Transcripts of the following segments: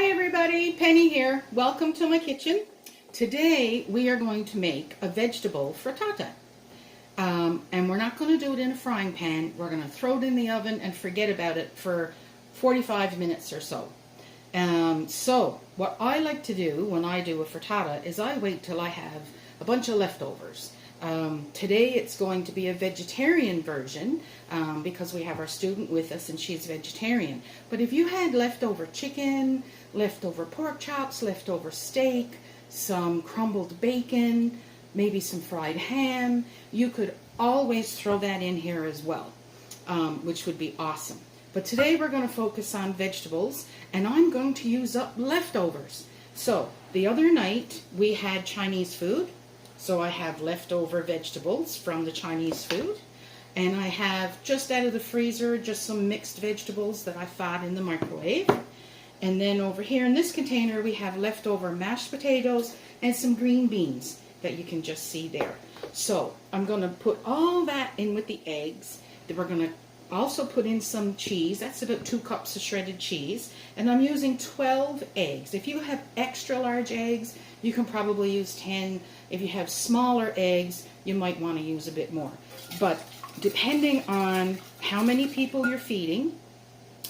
Hi everybody, Penny here. Welcome to my kitchen. Today we are going to make a vegetable frittata. And we're not going to do it in a frying pan. We're going to throw it in the oven and forget about it for 45 minutes or so. So what I like to do when I do a frittata is I wait till I have a bunch of leftovers. Today it's going to be a vegetarian version because we have our student with us and she's vegetarian. But if you had leftover chicken, leftover pork chops, leftover steak, some crumbled bacon, maybe some fried ham, you could always throw that in here as well, which would be awesome. But today we're going to focus on vegetables and I'm going to use up leftovers. So the other night we had Chinese food. So I have leftover vegetables from the Chinese food. And I have just out of the freezer, just some mixed vegetables that I thawed in the microwave. And then over here in this container, we have leftover mashed potatoes and some green beans that you can just see there. So I'm going to put all that in with the eggs. Then we're going to also put in some cheese. That's about 2 cups of shredded cheese. And I'm using 12 eggs. If you have extra large eggs, you can probably use 10. If you have smaller eggs, you might want to use a bit more. But depending on how many people you're feeding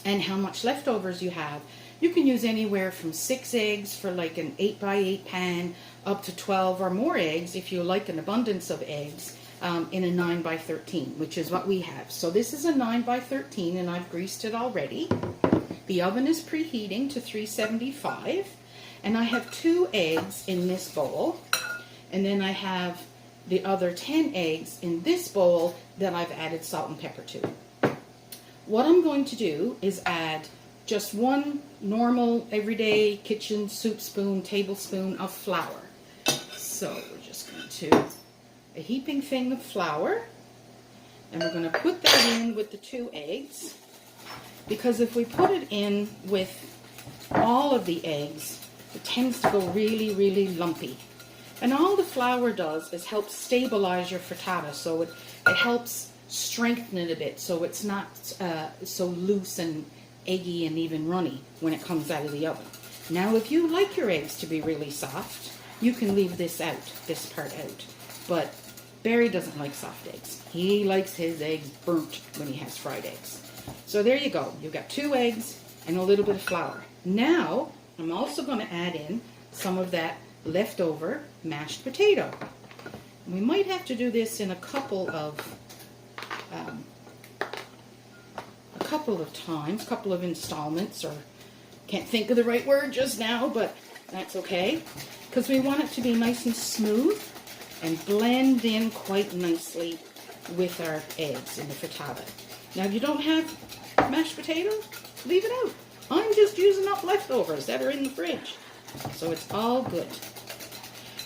and how much leftovers you have, you can use anywhere from 6 eggs for like an 8x8 pan up to 12 or more eggs if you like an abundance of eggs in a 9x13, which is what we have. So this is a 9x13 and I've greased it already. The oven is preheating to 375 and I have 2 eggs in this bowl. And then I have the other 10 eggs in this bowl that I've added salt and pepper to. What I'm going to do is add just 1 normal everyday kitchen soup spoon, tablespoon of flour. So we're just going to, a heaping thing of flour, and we're going to put that in with the 2 eggs, because if we put it in with all of the eggs, it tends to go really, really lumpy. And all the flour does is help stabilize your frittata, so it helps strengthen it a bit so it's not so loose and eggy and even runny when it comes out of the oven. Now if you like your eggs to be really soft, you can leave this part out. But Barry doesn't like soft eggs. He likes his eggs burnt when he has fried eggs. So there you go. You've got 2 eggs and a little bit of flour. Now I'm also going to add in some of that leftover mashed potato. We might have to do this in a couple of times, couple of installments, or can't think of the right word just now, but that's okay, because we want it to be nice and smooth and blend in quite nicely with our eggs in the frittata. Now if you don't have mashed potato, leave it out. I'm just using up leftovers that are in the fridge. So it's all good.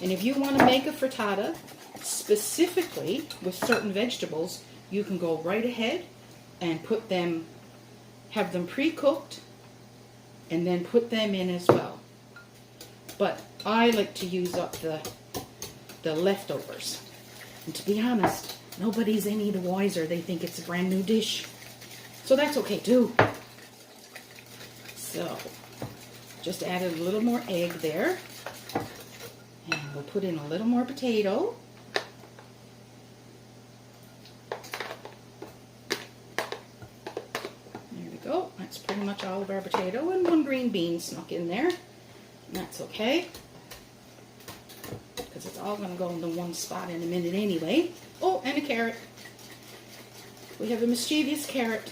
And if you want to make a frittata specifically with certain vegetables, you can go right ahead and have them pre-cooked and then put them in as well. But I like to use up the leftovers. And to be honest, nobody's any the wiser. They think it's a brand new dish. So that's okay too. So just added a little more egg there. And we'll put in a little more potato. There we go. That's pretty much all of our potato, and 1 green bean snuck in there. And that's okay, because it's all going to go into one spot in a minute anyway. Oh, and a carrot. We have a mischievous carrot.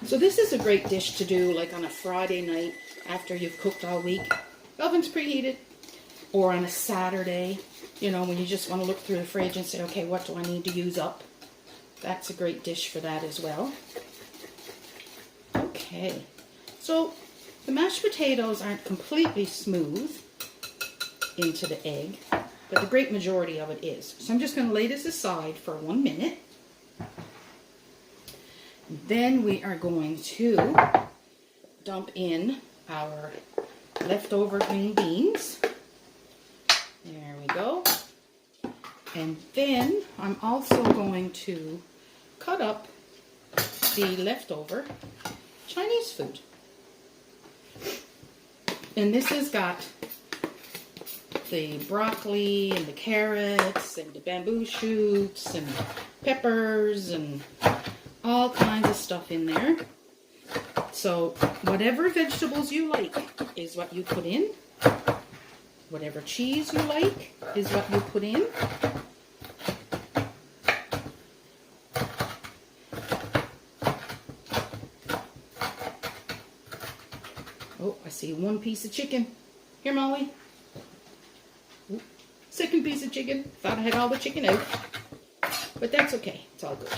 So this is a great dish to do like on a Friday night after you've cooked all week. The oven's preheated. Or on a Saturday, you know, when you just want to look through the fridge and say, okay, what do I need to use up? That's a great dish for that as well. Okay, so the mashed potatoes aren't completely smooth into the egg, but the great majority of it is. So I'm just going to lay this aside for 1 minute. Then we are going to dump in our leftover green beans. There we go. And then I'm also going to cut up the leftover Chinese food. And this has got the broccoli and the carrots and the bamboo shoots and peppers and all kinds of stuff in there. So whatever vegetables you like is what you put in. Whatever cheese you like is what you put in. Oh, I see one piece of chicken. Here, Molly. Ooh, second piece of chicken. Thought I had all the chicken out. But that's okay. It's all good.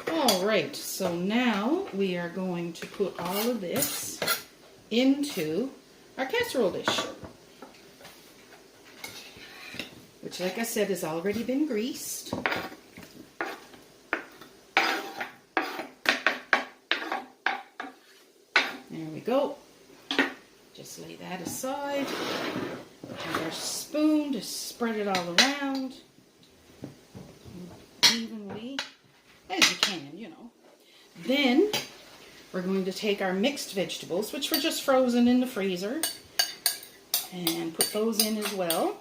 All right, so now we are going to put all of this into our casserole dish, which, like I said, has already been greased. There we go. Just lay that aside. Use our spoon to spread it all around evenly, as you can, you know. Then we're going to take our mixed vegetables, which were just frozen in the freezer, and put those in as well.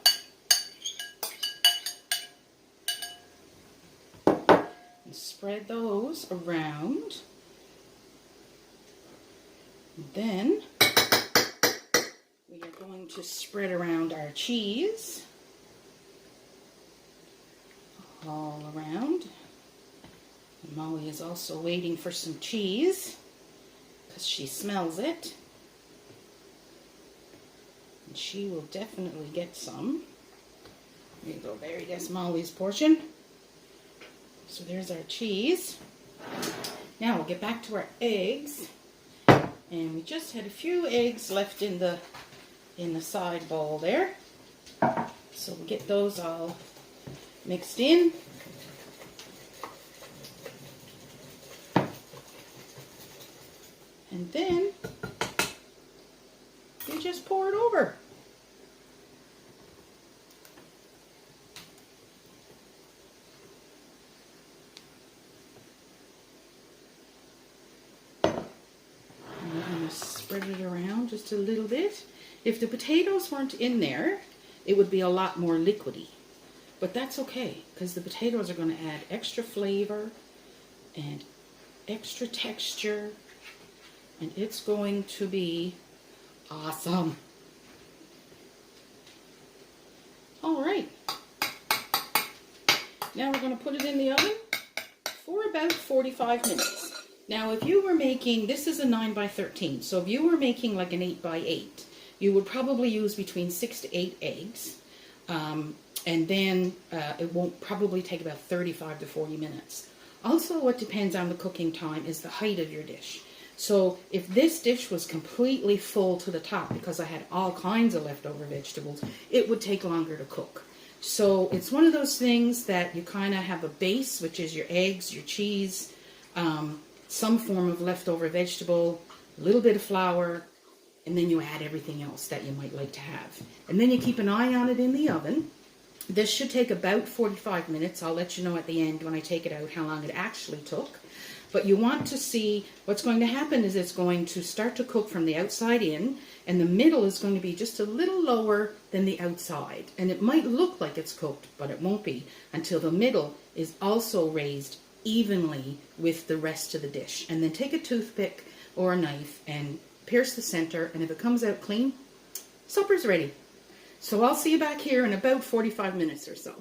And spread those around. And then we are going to spread around our cheese all around. And Molly is also waiting for some cheese because she smells it. And she will definitely get some. There you go, there's Molly's portion. So there's our cheese. Now we'll get back to our eggs. And we just had a few eggs left in the side bowl there. So we'll get those all mixed in. And then you just pour it over. I'm going to spread it around just a little bit. If the potatoes weren't in there, it would be a lot more liquidy. But that's okay, because the potatoes are going to add extra flavor and extra texture. And it's going to be awesome. All right. Now we're going to put it in the oven for about 45 minutes. Now, if you were making, this is a 9x13, so if you were making like an 8x8, you would probably use between 6 to 8 eggs. And then it won't probably take about 35 to 40 minutes. Also, what depends on the cooking time is the height of your dish. So if this dish was completely full to the top because I had all kinds of leftover vegetables, it would take longer to cook. So it's one of those things that you kind of have a base, which is your eggs, your cheese, some form of leftover vegetable, a little bit of flour, and then you add everything else that you might like to have. And then you keep an eye on it in the oven. This should take about 45 minutes. I'll let you know at the end when I take it out how long it actually took. But you want to see what's going to happen is it's going to start to cook from the outside in, and the middle is going to be just a little lower than the outside. And it might look like it's cooked, but it won't be until the middle is also raised evenly with the rest of the dish. And then take a toothpick or a knife and pierce the center, and if it comes out clean, supper's ready. So I'll see you back here in about 45 minutes or so.